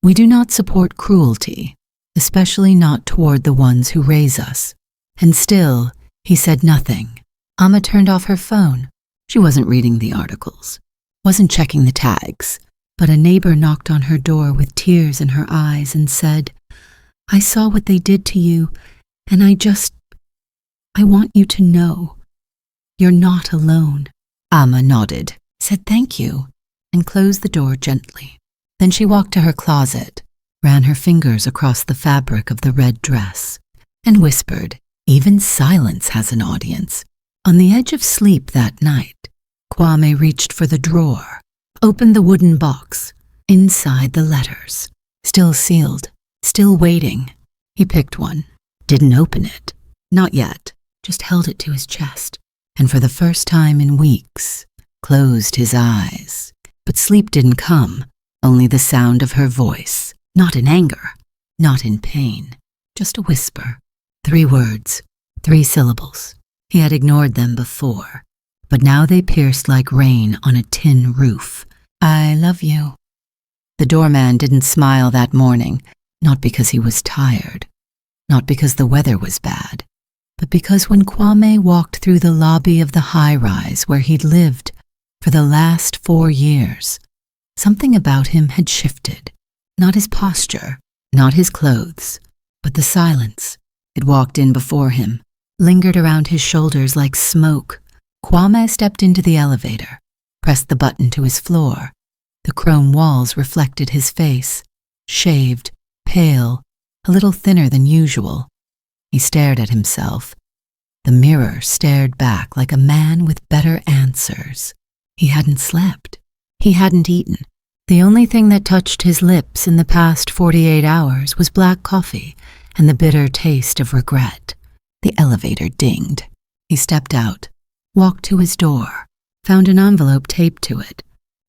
"We do not support cruelty, especially not toward the ones who raise us." And still, he said nothing. Amma turned off her phone. She wasn't reading the articles, wasn't checking the tags, but a neighbor knocked on her door with tears in her eyes and said, "I saw what they did to you, and I want you to know. You're not alone." Amma nodded, said thank you, and closed the door gently. Then she walked to her closet, ran her fingers across the fabric of the red dress, and whispered, "Even silence has an audience." On the edge of sleep that night, Kwame reached for the drawer, opened the wooden box. Inside the letters, still sealed, still waiting. He picked one, didn't open it, not yet, just held it to his chest, and for the first time in weeks, closed his eyes. But sleep didn't come, only the sound of her voice, not in anger, not in pain, just a whisper. 3 words, 3 syllables. He had ignored them before, but now they pierced like rain on a tin roof. "I love you." The doorman didn't smile that morning, not because he was tired, not because the weather was bad, but because when Kwame walked through the lobby of the high-rise where he'd lived for the last 4 years, something about him had shifted. Not his posture, not his clothes, but the silence. It walked in before him, lingered around his shoulders like smoke. Kwame stepped into the elevator, pressed the button to his floor. The chrome walls reflected his face, shaved, pale, a little thinner than usual. He stared at himself. The mirror stared back like a man with better answers. He hadn't slept. He hadn't eaten. The only thing that touched his lips in the past 48 hours was black coffee and the bitter taste of regret. The elevator dinged. He stepped out, walked to his door, found an envelope taped to it.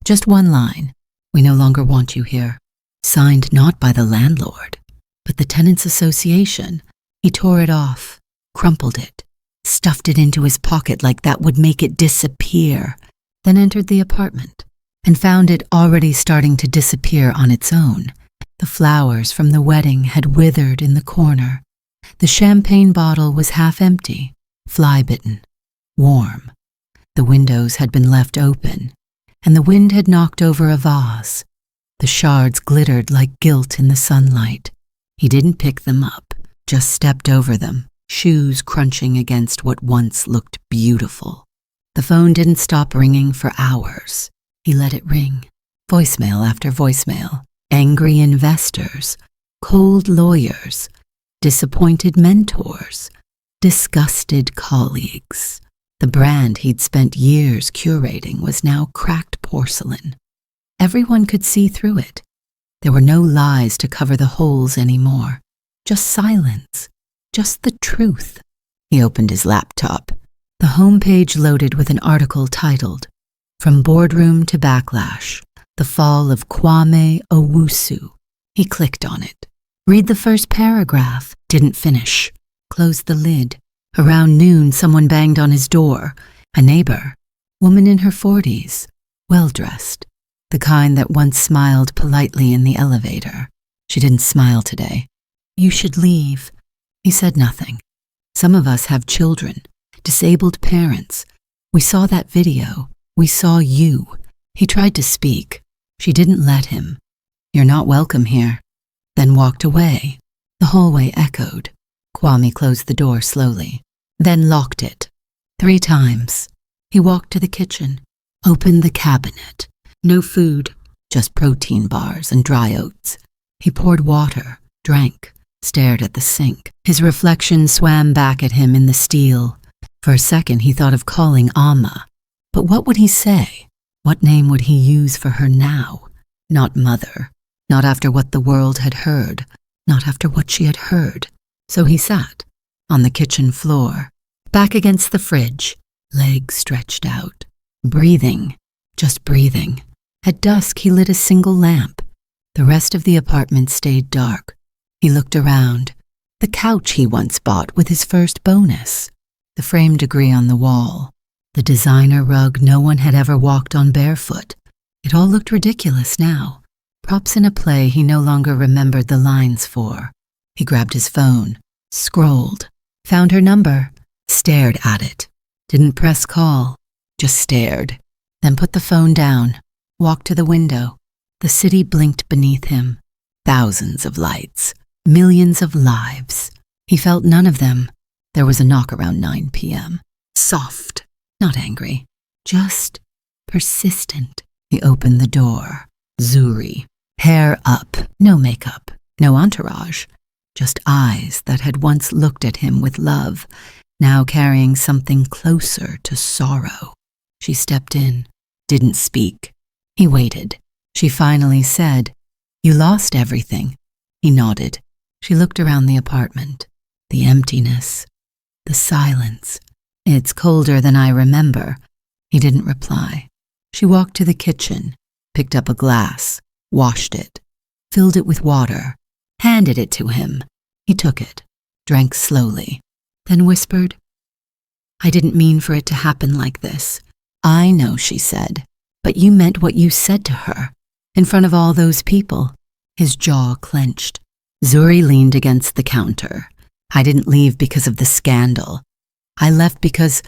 Just one line, "We no longer want you here." Signed not by the landlord, but the tenants' association. He tore it off, crumpled it, stuffed it into his pocket like that would make it disappear, then entered the apartment and found it already starting to disappear on its own. The flowers from the wedding had withered in the corner. The champagne bottle was half empty, fly-bitten, warm. The windows had been left open, and the wind had knocked over a vase. The shards glittered like gilt in the sunlight. He didn't pick them up, just stepped over them, shoes crunching against what once looked beautiful. The phone didn't stop ringing for hours. He let it ring, voicemail after voicemail. Angry investors, cold lawyers, disappointed mentors, disgusted colleagues. The brand he'd spent years curating was now cracked porcelain. Everyone could see through it. There were no lies to cover the holes anymore. Just silence. Just the truth. He opened his laptop. The homepage loaded with an article titled, "From Boardroom to Backlash, the Fall of Kwame Owusu." He clicked on it. Read the first paragraph. Didn't finish. Closed the lid. Around noon, someone banged on his door. A neighbor. Woman in her 40s. Well-dressed. The kind that once smiled politely in the elevator. She didn't smile today. "You should leave." He said nothing. "Some of us have children. Disabled parents. We saw that video. We saw you." He tried to speak. She didn't let him. "You're not welcome here." Then walked away. The hallway echoed. Kwame closed the door slowly, then locked it. 3 times. He walked to the kitchen, opened the cabinet. No food, just protein bars and dry oats. He poured water, drank, stared at the sink. His reflection swam back at him in the steel. For a second he thought of calling Amma. But what would he say? What name would he use for her now? Not mother. Not after what the world had heard. Not after what she had heard. So he sat, on the kitchen floor, back against the fridge, legs stretched out, breathing, just breathing. At dusk he lit a single lamp. The rest of the apartment stayed dark. He looked around. The couch he once bought with his first bonus. The frame degree on the wall. The designer rug no one had ever walked on barefoot. It all looked ridiculous now. Props in a play he no longer remembered the lines for. He grabbed his phone, scrolled, found her number, stared at it. Didn't press call, just stared. Then put the phone down, walked to the window. The city blinked beneath him. Thousands of lights, millions of lives. He felt none of them. There was a knock around 9 p.m. Soft, not angry, just persistent. He opened the door. Zuri, hair up, no makeup, no entourage. Just eyes that had once looked at him with love, now carrying something closer to sorrow. She stepped in, didn't speak. He waited. She finally said, "You lost everything." He nodded. She looked around the apartment. The emptiness. The silence. "It's colder than I remember." He didn't reply. She walked to the kitchen, picked up a glass, washed it, filled it with water, handed it to him. He took it, drank slowly, then whispered, "I didn't mean for it to happen like this." "I know," she said, "but you meant what you said to her, in front of all those people." His jaw clenched. Zuri leaned against the counter. "I didn't leave because of the scandal. I left because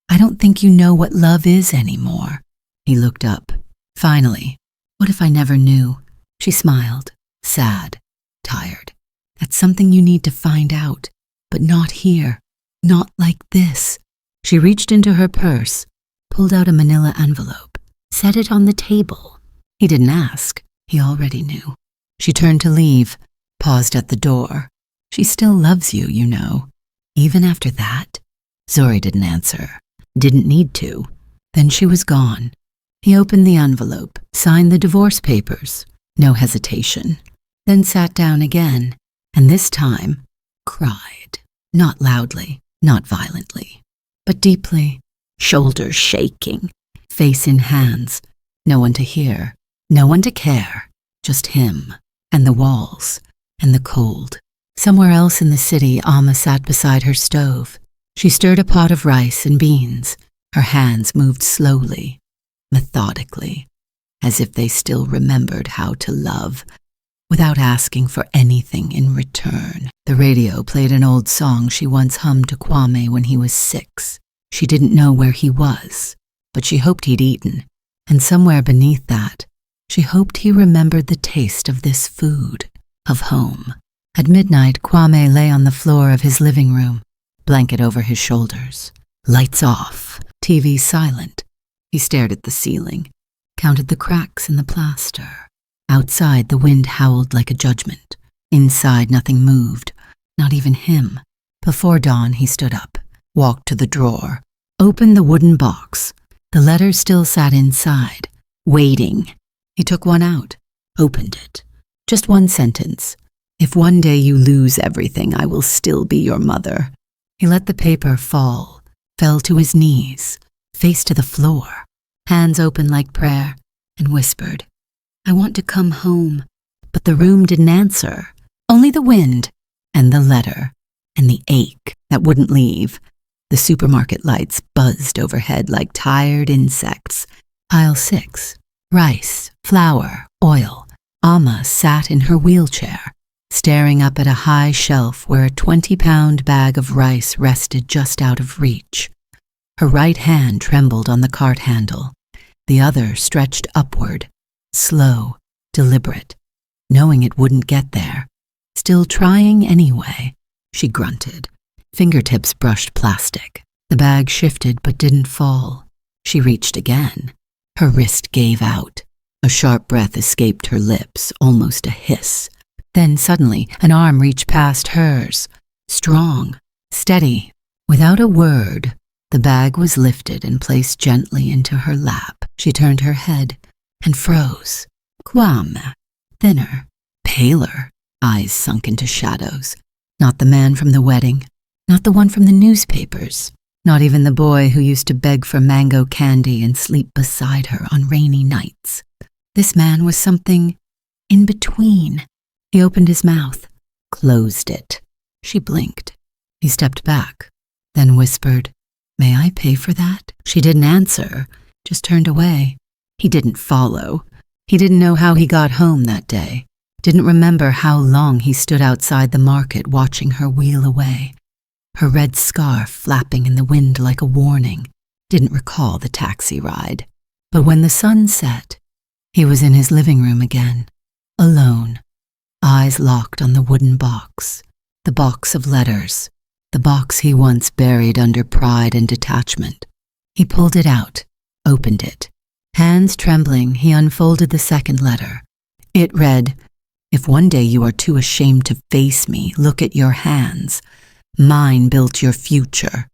I don't think you know what love is anymore." He looked up. "Finally, what if I never knew?" She smiled, sad, tired. "That's something you need to find out, but not here, not like this." She reached into her purse, pulled out a manila envelope, set it on the table. He didn't ask. He already knew. She turned to leave, paused at the door. "She still loves you, you know. Even after that?" Zuri didn't answer. Didn't need to. Then she was gone. He opened the envelope, signed the divorce papers. No hesitation. Then sat down again, and this time cried. Not loudly, not violently, but deeply, shoulders shaking, face in hands. No one to hear, no one to care, just him, and the walls, and the cold. Somewhere else in the city, Amma sat beside her stove. She stirred a pot of rice and beans. Her hands moved slowly, methodically, as if they still remembered how to love, without asking for anything in return. The radio played an old song she once hummed to Kwame when he was 6. She didn't know where he was, but she hoped he'd eaten. And somewhere beneath that, she hoped he remembered the taste of this food, of home. At midnight, Kwame lay on the floor of his living room, blanket over his shoulders. Lights off, TV silent. He stared at the ceiling, counted the cracks in the plaster. Outside, the wind howled like a judgment. Inside, nothing moved, not even him. Before dawn, he stood up, walked to the drawer, opened the wooden box. The letter still sat inside, waiting. He took one out, opened it. Just one sentence. "If one day you lose everything, I will still be your mother." He let the paper fall, fell to his knees, face to the floor, hands open like prayer, and whispered, "I want to come home." But the room didn't answer. Only the wind, and the letter, and the ache that wouldn't leave. The supermarket lights buzzed overhead like tired insects. Aisle 6. Rice, flour, oil. Amma sat in her wheelchair, staring up at a high shelf where a 20-pound bag of rice rested just out of reach. Her right hand trembled on the cart handle. The other stretched upward, slow, deliberate, knowing it wouldn't get there. Still trying anyway. she grunted. Fingertips brushed plastic. The bag shifted but didn't fall. She reached again. Her wrist gave out. A sharp breath escaped her lips, almost a hiss. Then suddenly, an arm reached past hers. Strong, steady. Without a word, the bag was lifted and placed gently into her lap. She turned her head and froze. Kwame, thinner, paler, eyes sunk into shadows. Not the man from the wedding, not the one from the newspapers, not even the boy who used to beg for mango candy and sleep beside her on rainy nights. This man was something in between. He opened his mouth, closed it. She blinked. He stepped back, then whispered, "May I pay for that?" She didn't answer, just turned away. He didn't follow. He didn't know how he got home that day. Didn't remember how long he stood outside the market watching her wheel away. Her red scarf flapping in the wind like a warning. Didn't recall the taxi ride. But when the sun set, he was in his living room again, alone, eyes locked on the wooden box, the box of letters, the box he once buried under pride and detachment. He pulled it out, opened it. Hands trembling, he unfolded the second letter. It read, "If one day you are too ashamed to face me, look at your hands. Mine built your future.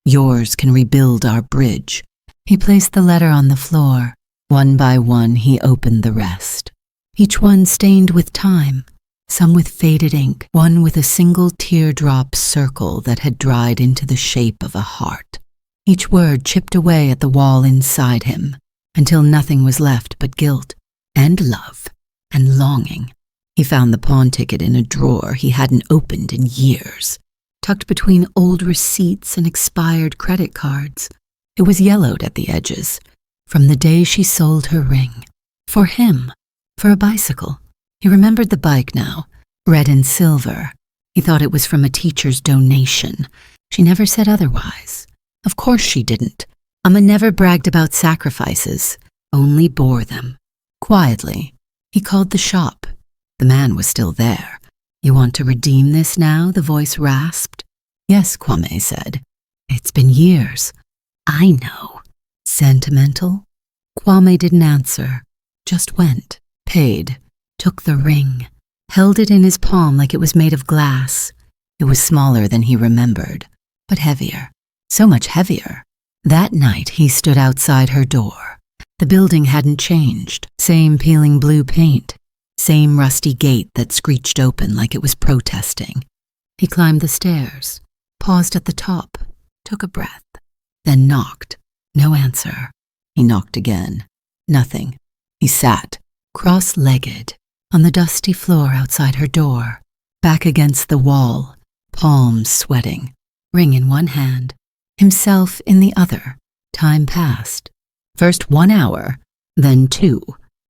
Yours can rebuild our bridge." He placed the letter on the floor. One by one, he opened the rest. Each one stained with time, some with faded ink, one with a single teardrop circle that had dried into the shape of a heart. Each word chipped away at the wall inside him, until nothing was left but guilt and love and longing. He found the pawn ticket in a drawer he hadn't opened in years, tucked between old receipts and expired credit cards. It was yellowed at the edges, from the day she sold her ring. For him, for a bicycle. He remembered the bike now, red and silver. He thought it was from a teacher's donation. She never said otherwise. Of course she didn't. Amma never bragged about sacrifices, only bore them. Quietly, he called the shop. The man was still there. "You want to redeem this now?" the voice rasped. "Yes," Kwame said. "It's been years." "I know." Sentimental? Kwame didn't answer, just went, paid, took the ring, held it in his palm like it was made of glass. It was smaller than he remembered, but heavier, so much heavier. That night he stood outside her door. The building hadn't changed, same peeling blue paint, same rusty gate that screeched open like it was protesting. He climbed the stairs, paused at the top, took a breath, then knocked. No answer. He knocked again. Nothing. He sat, cross-legged, on the dusty floor outside her door, back against the wall, palms sweating, ring in one hand, himself in the other. Time passed. First 1 hour, then 2.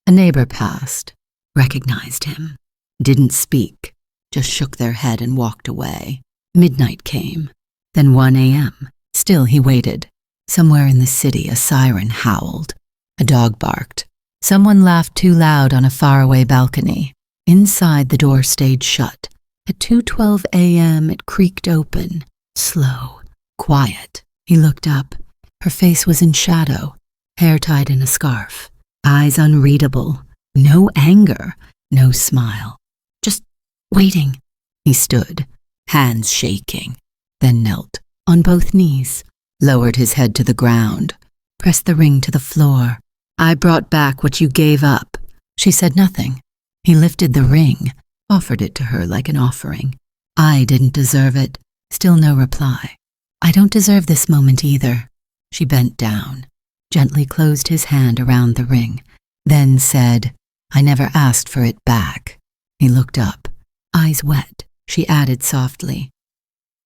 A neighbor passed, recognized him, didn't speak, just shook their head and walked away. Midnight came, then 1 a.m. Still he waited. Somewhere in the city, a siren howled. A dog barked. Someone laughed too loud on a faraway balcony. Inside, the door stayed shut. At 2:12 a.m., it creaked open, slow, quiet. He looked up. Her face was in shadow, hair tied in a scarf, eyes unreadable, no anger, no smile. Just waiting. He stood, hands shaking, then knelt on both knees, lowered his head to the ground, pressed the ring to the floor. "I brought back what you gave up." She said nothing. He lifted the ring, offered it to her like an offering. "I didn't deserve it." Still no reply. "I don't deserve this moment either." She bent down, gently closed his hand around the ring, then said, "I never asked for it back." He looked up, eyes wet. She added softly,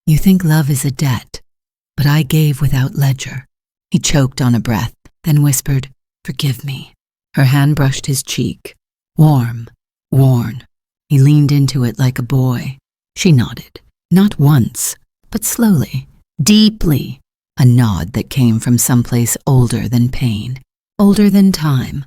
"You think love is a debt, but I gave without ledger." He choked on a breath, then whispered, "Forgive me." Her hand brushed his cheek, warm, worn. He leaned into it like a boy. She nodded, not once, but slowly, deeply, a nod that came from someplace older than pain, older than time,